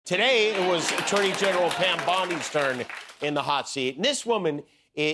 Today, it was Attorney General Pam Bondi's turn in the hot seat. And this woman,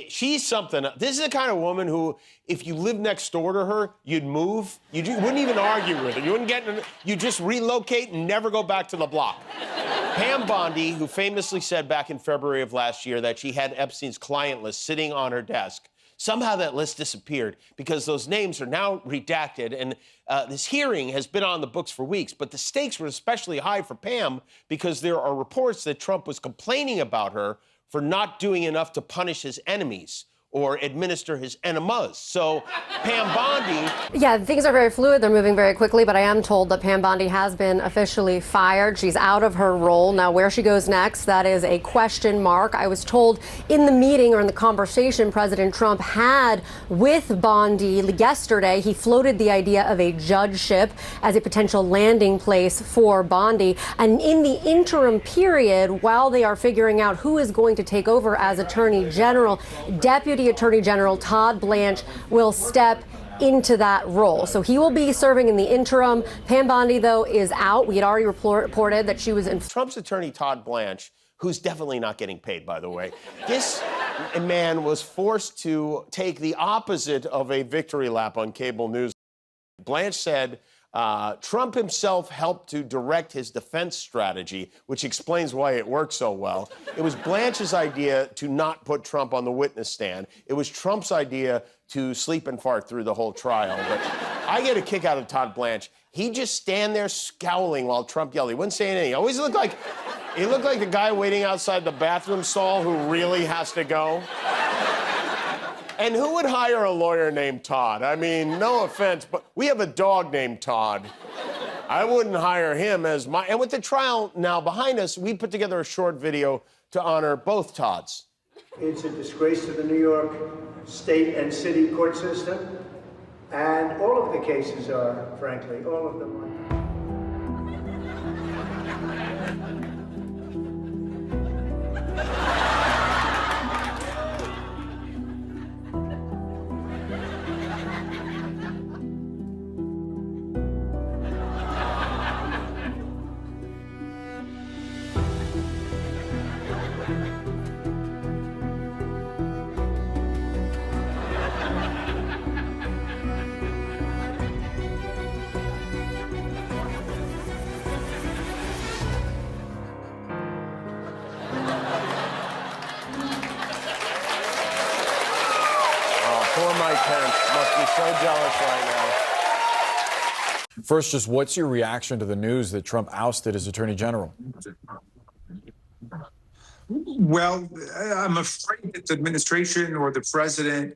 she's something. This is the kind of woman who, if you lived next door to her, you'd move. You wouldn't even argue with her. You wouldn't you'd just relocate and never go back to the block. Pam Bondi, who famously said back in February of last year that she had Epstein's client list sitting on her desk. Somehow that list disappeared because those names are now redacted, and this hearing has been on the books for weeks. But the stakes were especially high for Pam because there are reports that Trump was complaining about her for not doing enough to punish his enemies or administer his enemas. So Pam Bondi... Yeah, things are very fluid. They're moving very quickly, but I am told that Pam Bondi has been officially fired. She's out of her role. Now, where she goes next, that is a question mark. I was told in the meeting or in the conversation President Trump had with Bondi yesterday, he floated the idea of a judgeship as a potential landing place for Bondi. And in the interim period, while they are figuring out who is going to take over as Attorney General, Deputy Attorney General Todd Blanche will step into that role. So he will be serving in the interim. Pam Bondi, though, is out. We had already reported that she was in... Trump's attorney, Todd Blanche, who's definitely not getting paid, by the way, this man was forced to take the opposite of a victory lap on cable news. Blanche said Trump himself helped to direct his defense strategy, which explains why it worked so well. It was Blanche's idea to not put Trump on the witness stand. It was Trump's idea to sleep and fart through the whole trial. But I get a kick out of Todd Blanche. He'd just stand there scowling while Trump yelled. He wouldn't say anything. He always looked like the guy waiting outside the bathroom stall who really has to go. And who would hire a lawyer named Todd? I mean, no offense, but we have a dog named Todd. I wouldn't hire him as my... And with the trial now behind us, we put together a short video to honor both Todds. It's a disgrace to the New York state and city court system. And all of the cases are, frankly, all of them are. Poor Mike Pence must be so jealous right now. First, just what's your reaction to the news that Trump ousted as Attorney General? Well, I'm afraid that the administration or the president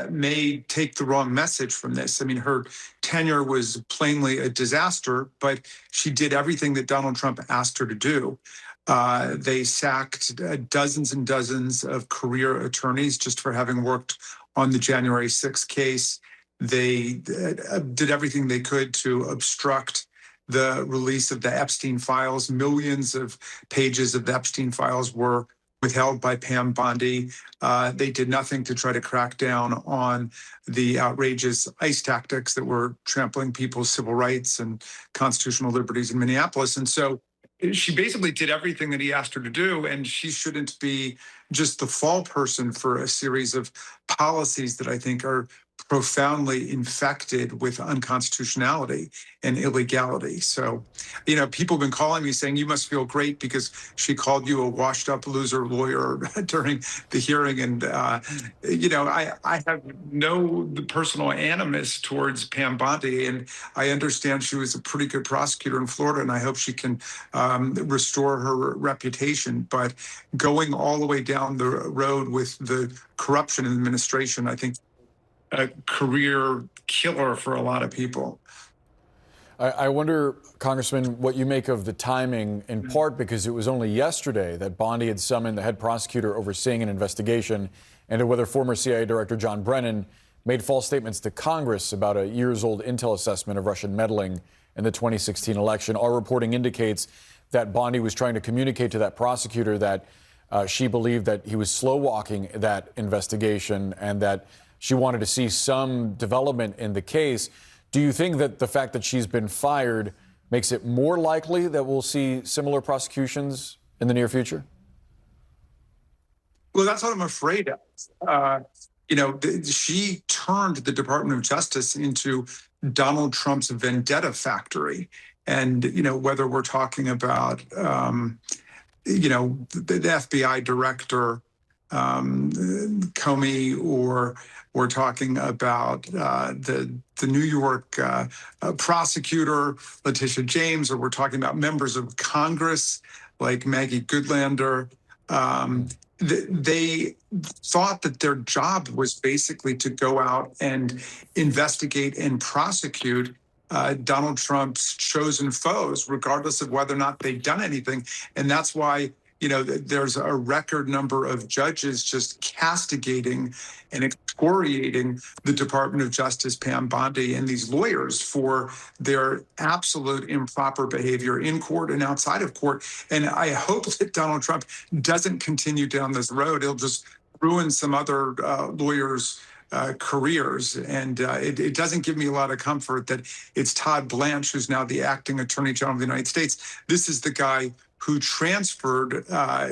may take the wrong message from this. I mean, her tenure was plainly a disaster, but she did everything that Donald Trump asked her to do. They sacked dozens and dozens of career attorneys just for having worked on the January 6th case. They did everything they could to obstruct the release of the Epstein files. Millions of pages of the Epstein files were withheld by Pam Bondi. They did nothing to try to crack down on the outrageous ICE tactics that were trampling people's civil rights and constitutional liberties in Minneapolis. And so she basically did everything that he asked her to do, and she shouldn't be just the fall person for a series of policies that I think are profoundly infected with unconstitutionality and illegality. So, you know, people have been calling me saying, you must feel great because she called you a washed up loser lawyer during the hearing. And, you know, I have no personal animus towards Pam Bondi, and I understand she was a pretty good prosecutor in Florida, and I hope she can restore her reputation. But going all the way down the road with the corruption in the administration, I think a career killer for a lot of people. I wonder, Congressman, what you make of the timing, in part because it was only yesterday that Bondi had summoned the head prosecutor overseeing an investigation into whether former CIA Director John Brennan made false statements to Congress about a years-old intel assessment of Russian meddling in the 2016 election. Our reporting indicates that Bondi was trying to communicate to that prosecutor that she believed that he was slow-walking that investigation and that she wanted to see some development in the case. Do you think that the fact that she's been fired makes it more likely that we'll see similar prosecutions in the near future? Well, that's what I'm afraid of. She turned the Department of Justice into Donald Trump's vendetta factory. And, whether we're talking about, the FBI director, Comey, or we're talking about the New York prosecutor, Letitia James, or we're talking about members of Congress like Maggie Goodlander. They thought that their job was basically to go out and investigate and prosecute Donald Trump's chosen foes, regardless of whether or not they've done anything. And that's why, there's a record number of judges just castigating and excoriating the Department of Justice, Pam Bondi, and these lawyers for their absolute improper behavior in court and outside of court. And I hope that Donald Trump doesn't continue down this road. It'll just ruin some other lawyers' careers. And it doesn't give me a lot of comfort that it's Todd Blanche, who's now the acting Attorney General of the United States. This is the guy who transferred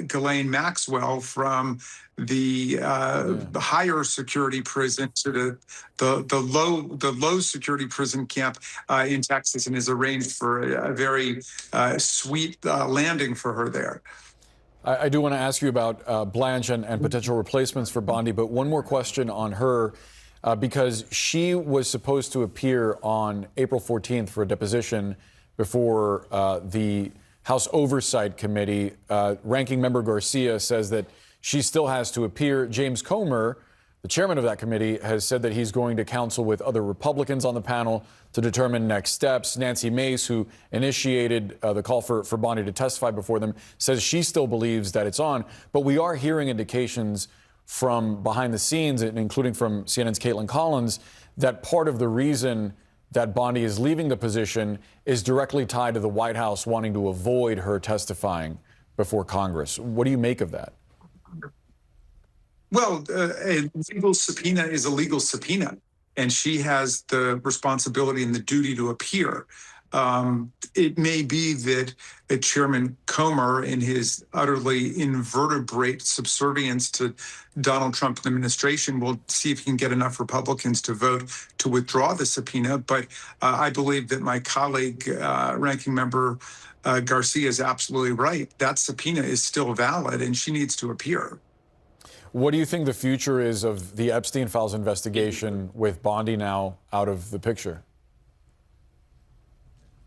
Ghislaine Maxwell from the higher security prison to the low security prison camp in Texas, and has arranged for a very sweet landing for her there. I do want to ask you about Blanche and potential replacements for Bondi, but one more question on her, because she was supposed to appear on April 14th for a deposition before the House Oversight Committee. Ranking Member Garcia says that she still has to appear. James Comer, the chairman of that committee, has said that he's going to counsel with other Republicans on the panel to determine next steps. Nancy Mace, who initiated the call for Bondi to testify before them, says she still believes that it's on. But we are hearing indications from behind the scenes, including from CNN's Caitlin Collins, that part of the reason that Bondi is leaving the position is directly tied to the White House wanting to avoid her testifying before Congress. What do you make of that? Well, a legal subpoena is a legal subpoena, and she has the responsibility and the duty to appear. It may be that Chairman Comer, in his utterly invertebrate subservience to Donald Trump and the administration, will see if he can get enough Republicans to vote to withdraw the subpoena. But I believe that my colleague, Ranking Member Garcia, is absolutely right. That subpoena is still valid, and she needs to appear. What do you think the future is of the Epstein Files investigation with Bondi now out of the picture?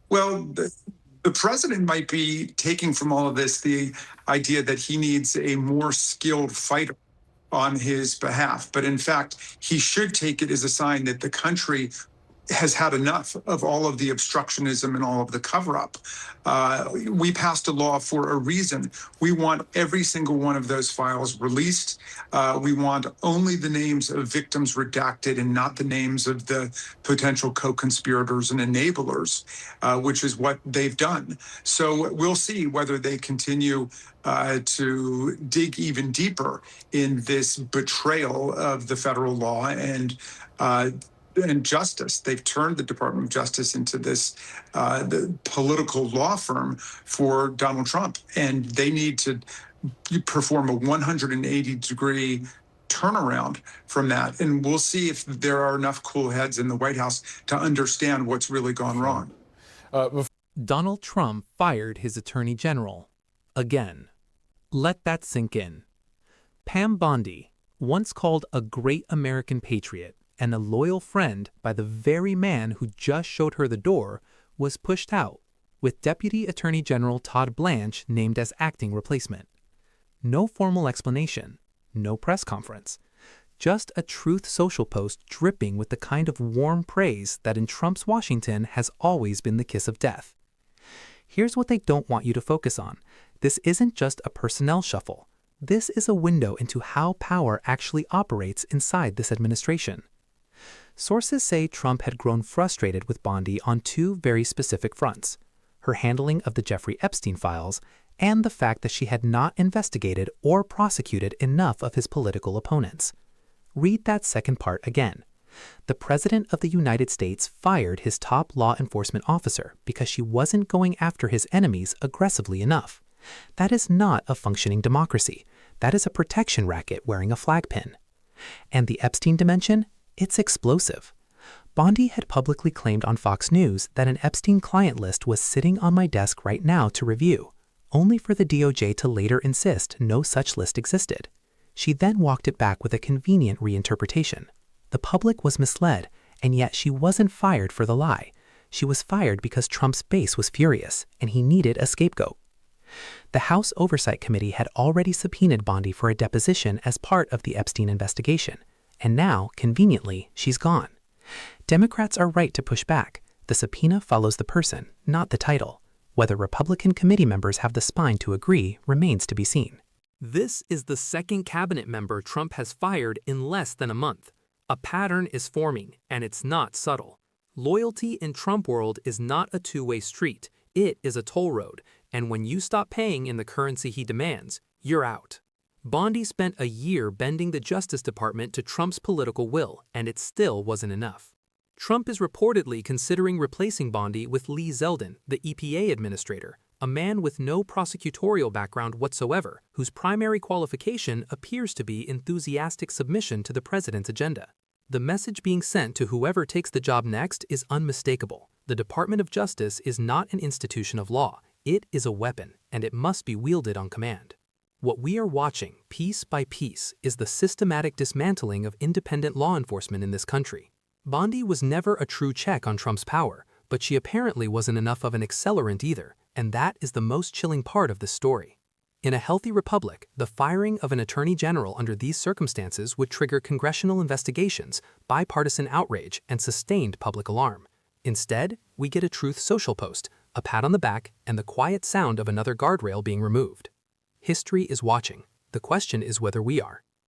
Well, the president might be taking from all of this the idea that he needs a more skilled fighter on his behalf. But in fact, he should take it as a sign that the country has had enough of all of the obstructionism and all of the cover-up. We passed a law for a reason. We want every single one of those files released. We want only the names of victims redacted and not the names of the potential co-conspirators and enablers, which is what they've done. So we'll see whether they continue to dig even deeper in this betrayal of the federal law and justice. They've turned the Department of Justice into this the political law firm for Donald Trump, and they need to perform a 180-degree turnaround from that. And we'll see if there are enough cool heads in the White House to understand what's really gone wrong. Donald Trump fired his attorney general again. Let that sink in. Pam Bondi, once called a great American patriot and a loyal friend by the very man who just showed her the door, was pushed out, with Deputy Attorney General Todd Blanche named as acting replacement. No formal explanation, no press conference, just a Truth Social post dripping with the kind of warm praise that in Trump's Washington has always been the kiss of death. Here's what they don't want you to focus on. This isn't just a personnel shuffle. This is a window into how power actually operates inside this administration. Sources say Trump had grown frustrated with Bondi on two very specific fronts: her handling of the Jeffrey Epstein files and the fact that she had not investigated or prosecuted enough of his political opponents. Read that second part again. The President of the United States fired his top law enforcement officer because she wasn't going after his enemies aggressively enough. That is not a functioning democracy. That is a protection racket wearing a flag pin. And the Epstein dimension? It's explosive. Bondi had publicly claimed on Fox News that an Epstein client list was sitting on my desk right now to review, only for the DOJ to later insist no such list existed. She then walked it back with a convenient reinterpretation. The public was misled, and yet she wasn't fired for the lie. She was fired because Trump's base was furious, and he needed a scapegoat. The House Oversight Committee had already subpoenaed Bondi for a deposition as part of the Epstein investigation, and now, conveniently, she's gone. Democrats are right to push back. The subpoena follows the person, not the title. Whether Republican committee members have the spine to agree remains to be seen. This is the second cabinet member Trump has fired in less than a month. A pattern is forming, and it's not subtle. Loyalty in Trump world is not a two-way street. It is a toll road, and when you stop paying in the currency he demands, you're out. Bondi spent a year bending the Justice Department to Trump's political will, and it still wasn't enough. Trump is reportedly considering replacing Bondi with Lee Zeldin, the EPA administrator, a man with no prosecutorial background whatsoever, whose primary qualification appears to be enthusiastic submission to the president's agenda. The message being sent to whoever takes the job next is unmistakable. The Department of Justice is not an institution of law. It is a weapon, and it must be wielded on command. What we are watching, piece by piece, is the systematic dismantling of independent law enforcement in this country. Bondi was never a true check on Trump's power, but she apparently wasn't enough of an accelerant either, and that is the most chilling part of this story. In a healthy republic, the firing of an attorney general under these circumstances would trigger congressional investigations, bipartisan outrage, and sustained public alarm. Instead, we get a Truth Social post, a pat on the back, and the quiet sound of another guardrail being removed. History is watching. The question is whether we are.